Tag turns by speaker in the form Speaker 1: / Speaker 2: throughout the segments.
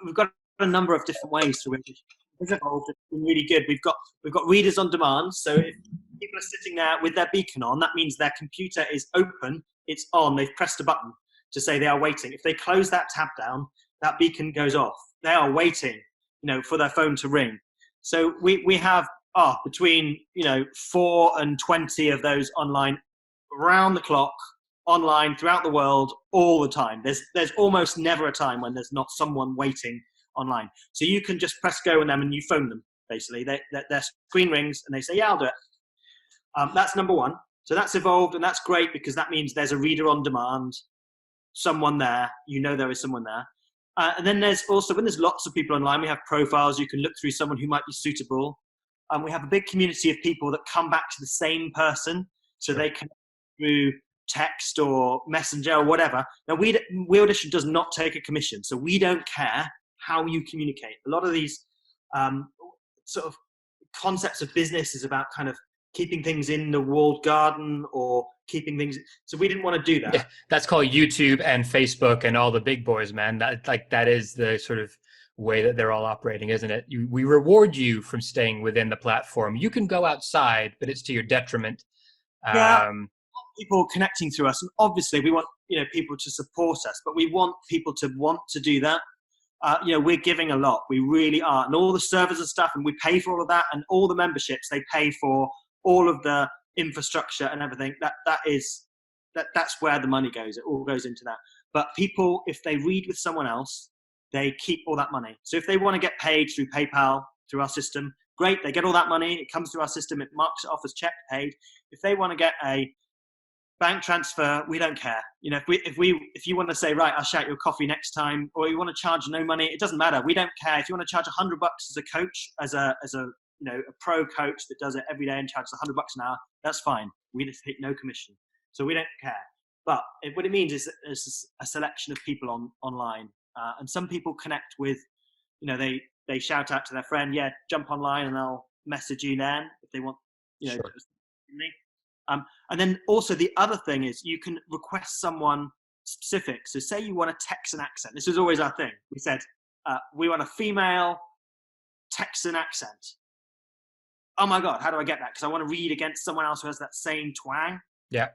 Speaker 1: We've got a number of different ways through which it's evolved. It's been really good. We've got readers on demand. So if people are sitting there with their beacon on, that means their computer is open, it's on, they've pressed a button to say they are waiting. If they close that tab down, that beacon goes off. They are waiting, for their phone to ring. So we have between 4 and 20 of those online, around the clock, online throughout the world, all the time. There's almost never a time when there's not someone waiting online. So you can just press go on them and you phone them. Basically, their screen rings and they say, "Yeah, I'll do it." That's number one. So that's evolved, and that's great because that means there's a reader on demand, someone there. There is someone there. And then there's also, when there's lots of people online, we have profiles. You can look through someone who might be suitable. We have a big community of people that come back to the same person, so they can through text or messenger or whatever. Now, We Audition does not take a commission, so we don't care how you communicate. A lot of these sort of concepts of business is about kind of keeping things in the walled garden or keeping things. So we didn't want to do that.
Speaker 2: Yeah, that's called YouTube and Facebook and all the big boys, man. That is the sort of way that they're all operating, isn't it? We reward you from staying within the platform. You can go outside, but it's to your detriment.
Speaker 1: People connecting to us, and obviously we want people to support us, but we want people to want to do that. We're giving a lot. We really are, and all the servers and stuff, and we pay for all of that, and all the memberships. They pay for all of the infrastructure and everything. That's where the money goes. It all goes into that. But people, if they read with someone else, they keep all that money. So if they want to get paid through PayPal, through our system, great. They get all that money. It comes through our system. It marks it off as check paid. If they want to get a bank transfer, we don't care. If you want to say, right, I'll shout your coffee next time, or you want to charge no money, it doesn't matter. We don't care. If you want to charge $100 as a coach, as a pro coach that does it every day and charges $100 an hour, that's fine. We just take no commission, so we don't care. But what it means is that there's a selection of people online, and some people connect with, they shout out to their friend, yeah, jump online, and I'll message you then if they want,
Speaker 2: Sure.
Speaker 1: And then also the other thing is you can request someone specific. So say you want a Texan accent. This was always our thing. We said, we want a female Texan accent. Oh my God, how do I get that? Because I want to read against someone else who has that same twang.
Speaker 2: Yeah.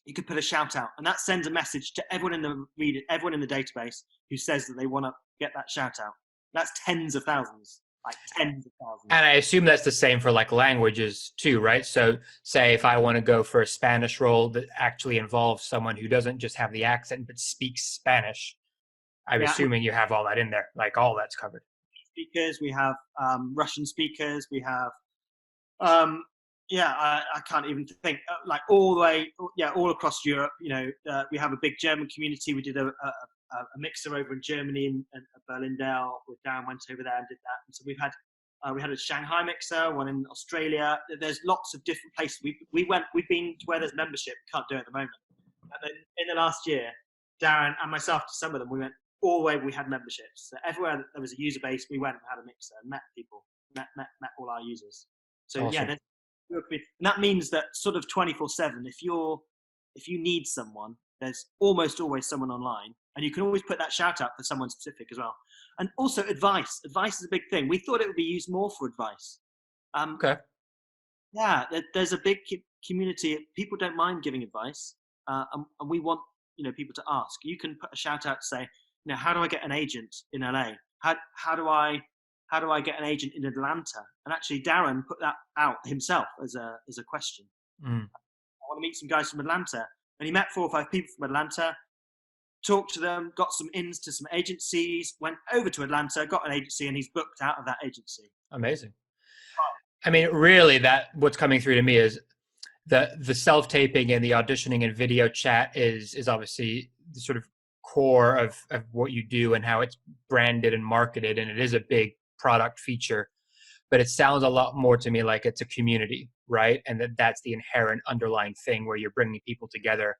Speaker 1: You could put a shout out, and that sends a message to everyone in the database who says that they want to get that shout out. That's tens of thousands. Like tens of thousands. And
Speaker 2: I assume that's the same for like languages too, right? So say if I want to go for a Spanish role that actually involves someone who doesn't just have the accent but speaks Spanish, I'm assuming you have all that in there, like all that's covered.
Speaker 1: Speakers, we have Russian speakers, we have I can't even think, like all the way, all across Europe. We have a big German community. We did a mixer over in Germany and Berlindale. With Darren went over there and did that. And so we had a Shanghai mixer, one in Australia. There's lots of different places. We've been to where there's membership. We can't do it at the moment. And then in the last year, Darren and myself, to some of them, we went all the way. We had memberships. So everywhere that there was a user base, we went and had a mixer and met people, met all our users. So
Speaker 2: awesome.
Speaker 1: And that means that sort of 24/7. If you need someone, there's almost always someone online. And you can always put that shout out for someone specific as well. And also advice. Advice is a big thing. We thought it would be used more for advice.
Speaker 2: Okay.
Speaker 1: Yeah, there's a big community. People don't mind giving advice. And we want, people to ask. You can put a shout out to say, how do I get an agent in LA? How do I get an agent in Atlanta? And actually Darren put that out himself as a question. I want to meet some guys from Atlanta. And he met 4 or 5 people from Atlanta, talked to them, got some ins to some agencies, went over to Atlanta, got an agency, and he's booked out of that agency.
Speaker 2: Amazing. I mean, really, what's coming through to me is the self-taping and the auditioning and video chat is obviously the sort of core of what you do and how it's branded and marketed, and it is a big product feature. But it sounds a lot more to me like it's a community, right? And that's the inherent underlying thing where you're bringing people together.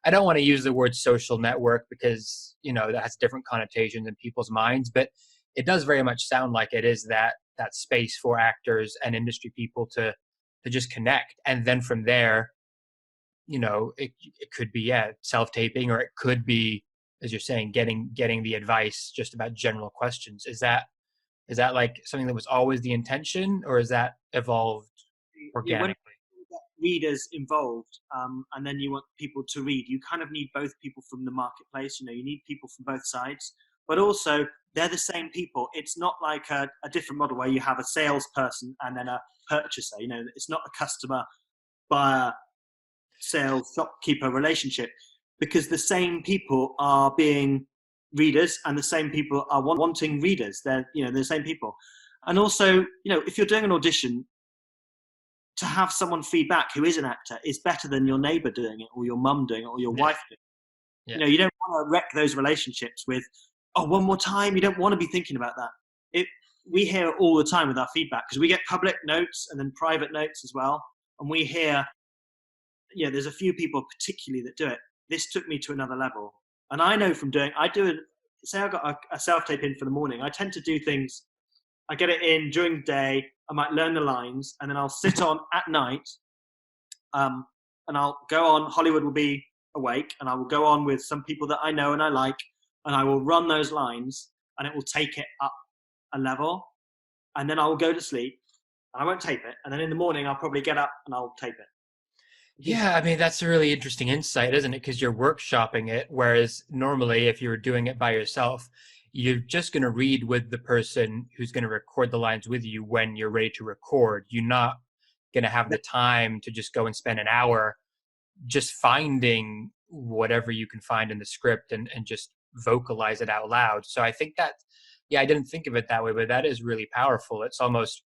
Speaker 2: I don't want to use the word social network because, that has different connotations in people's minds, but it does very much sound like it is that space for actors and industry people to just connect. And then from there, it could be, self-taping, or it could be as you're saying, getting the advice just about general questions. Is that like something that was always the intention, or is that evolved organically?
Speaker 1: When you get readers involved, and then you want people to read, you kind of need both people from the marketplace. You need people from both sides, but also they're the same people. It's not like a different model where you have a salesperson and then a purchaser. It's not a customer buyer sales shopkeeper relationship, because the same people are being readers and the same people are wanting readers. They're the same people. And also, if you're doing an audition, to have someone feedback who is an actor is better than your neighbor doing it, or your mum doing it, or your wife doing it. You don't want to wreck those relationships with, oh, one more time. You don't want to be thinking about that. We hear it all the time with our feedback, because we get public notes and then private notes as well. And we hear, there's a few people particularly that do it. This took me to another level. And I know from say I got a self-tape in for the morning, I tend to do things, I get it in during the day, I might learn the lines, and then I'll sit on at night, and I'll go on, Hollywood will be awake, and I will go on with some people that I know and I like, and I will run those lines, and it will take it up a level, and then I will go to sleep, and I won't tape it, and then in the morning I'll probably get up and I'll tape it.
Speaker 2: Yeah, I mean, that's a really interesting insight, isn't it? Because you're workshopping it, whereas normally if you were doing it by yourself, you're just going to read with the person who's going to record the lines with you when you're ready to record. You're not going to have the time to just go and spend an hour just finding whatever you can find in the script and just vocalize it out loud. So I think that, I didn't think of it that way, but that is really powerful. It's almost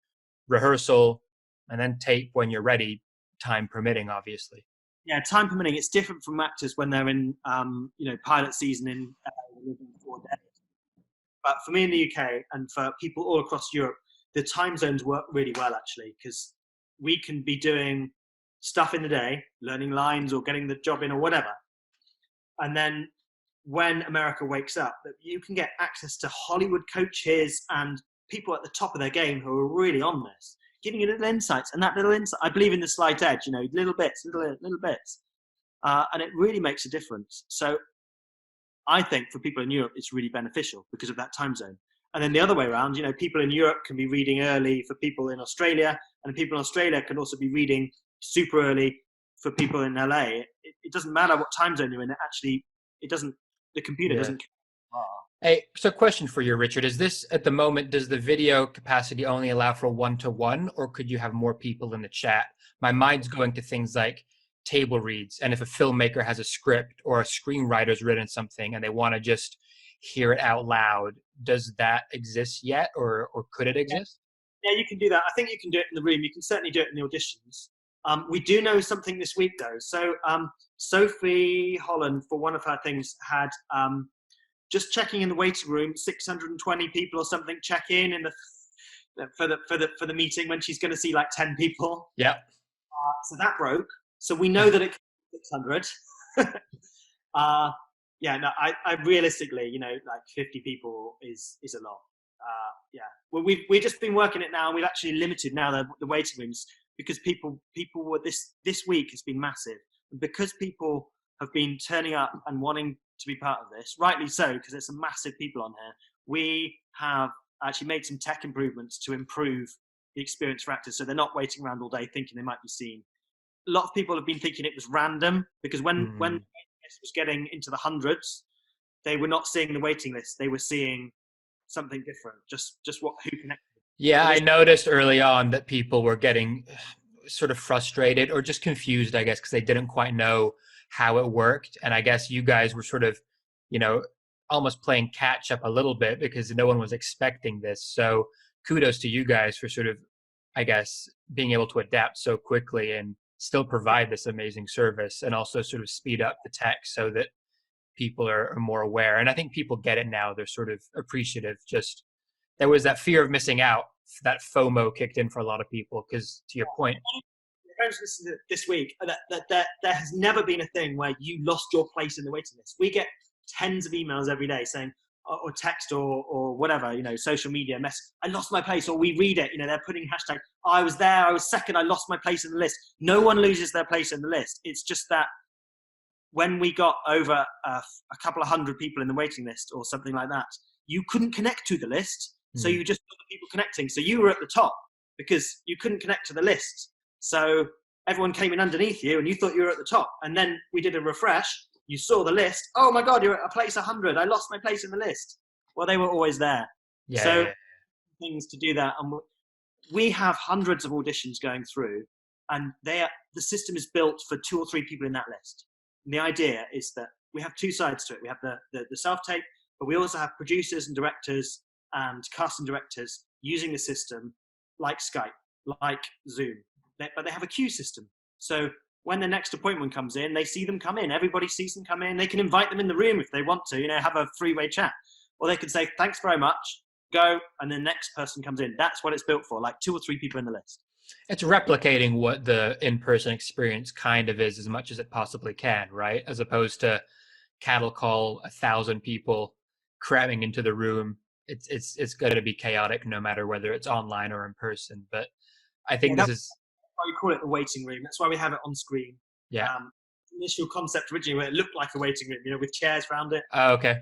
Speaker 2: rehearsal and then tape when you're ready, time permitting, obviously.
Speaker 1: Yeah, time permitting. It's different from actors when they're in, pilot season in 4 days. But for me in the UK and for people all across Europe, the time zones work really well, actually, because we can be doing stuff in the day, learning lines or getting the job in or whatever. And then when America wakes up, you can get access to Hollywood coaches and people at the top of their game who are really on this, giving you little insights. And that little insight, I believe in the slight edge, little bits. And it really makes a difference. So I think for people in Europe, it's really beneficial because of that time zone. And then the other way around, people in Europe can be reading early for people in Australia, and people in Australia can also be reading super early for people in LA. It doesn't matter what time zone you're in. The computer doesn't care.
Speaker 2: Hey, so question for you, Richard. Is this, at the moment, does the video capacity only allow for 1-to-1, or could you have more people in the chat? My mind's going to things like table reads, and if a filmmaker has a script or a screenwriter's written something and they want to just hear it out loud, does that exist yet, or could it exist?
Speaker 1: Yeah, you can do that. I think you can do it in the room. You can certainly do it in the auditions. We do know something this week, though. So Sophie Holland, for one of her things, had just checking in the waiting room, 620 people or something check in for the meeting when she's going to see like 10 people.
Speaker 2: Yeah.
Speaker 1: So that broke. So we know that it could be 600. I realistically, like 50 people is a lot. Well, we've just been working it now, and we've actually limited now the waiting rooms, because people were this week has been massive, and because people have been turning up and wanting to be part of this, rightly so, because there's some massive people on here. We have actually made some tech improvements to improve the experience for actors, so they're not waiting around all day thinking they might be seen. A lot of people have been thinking it was random, because when the waiting list was getting into the hundreds, they were not seeing the waiting list. They were seeing something different, just who connected.
Speaker 2: Yeah, I noticed early on that people were getting sort of frustrated or just confused, I guess, because they didn't quite know how it worked. And I guess you guys were sort of, almost playing catch up a little bit because no one was expecting this. So kudos to you guys for sort of, I guess, being able to adapt so quickly and still provide this amazing service, and also sort of speed up the tech so that people are more aware. And I think people get it now. They're sort of appreciative. Just there was that fear of missing out, that FOMO kicked in for a lot of people, because to your point,
Speaker 1: this week, that there has never been a thing where you lost your place in the waiting list. We get tens of emails every day saying, or text or whatever, social media message, I lost my place, or we read it, they're putting hashtag, I was there, I was second, I lost my place in the list. No one loses their place in the list. It's just that when we got over a couple of hundred people in the waiting list or something like that, you couldn't connect to the list. So you just saw the people connecting. So you were at the top because you couldn't connect to the list. So everyone came in underneath you and you thought you were at the top. And then we did a refresh. You saw the list. Oh my God, you're at a place 100. I lost my place in the list. Well, they were always there. Things to do that. And we have hundreds of auditions going through, and the system is built for 2 or 3 people in that list. And the idea is that we have 2 sides to it. We have the self-tape, but we also have producers and directors and casting directors using the system like Skype, like Zoom. But they have a queue system. So when the next appointment comes in, they see them come in. Everybody sees them come in. They can invite them in the room if they want to, have a three-way chat. Or they can say, thanks very much, go, and the next person comes in. That's what it's built for, like 2 or 3 people in the list.
Speaker 2: It's replicating what the in-person experience kind of is as much as it possibly can, right? As opposed to cattle call 1,000 people cramming into the room. It's going to be chaotic no matter whether it's online or in person. But I think this is
Speaker 1: why we call it the waiting room. That's why we have it on screen.
Speaker 2: Yeah.
Speaker 1: Initial concept originally where it looked like a waiting room, with chairs around it.
Speaker 2: Oh, okay.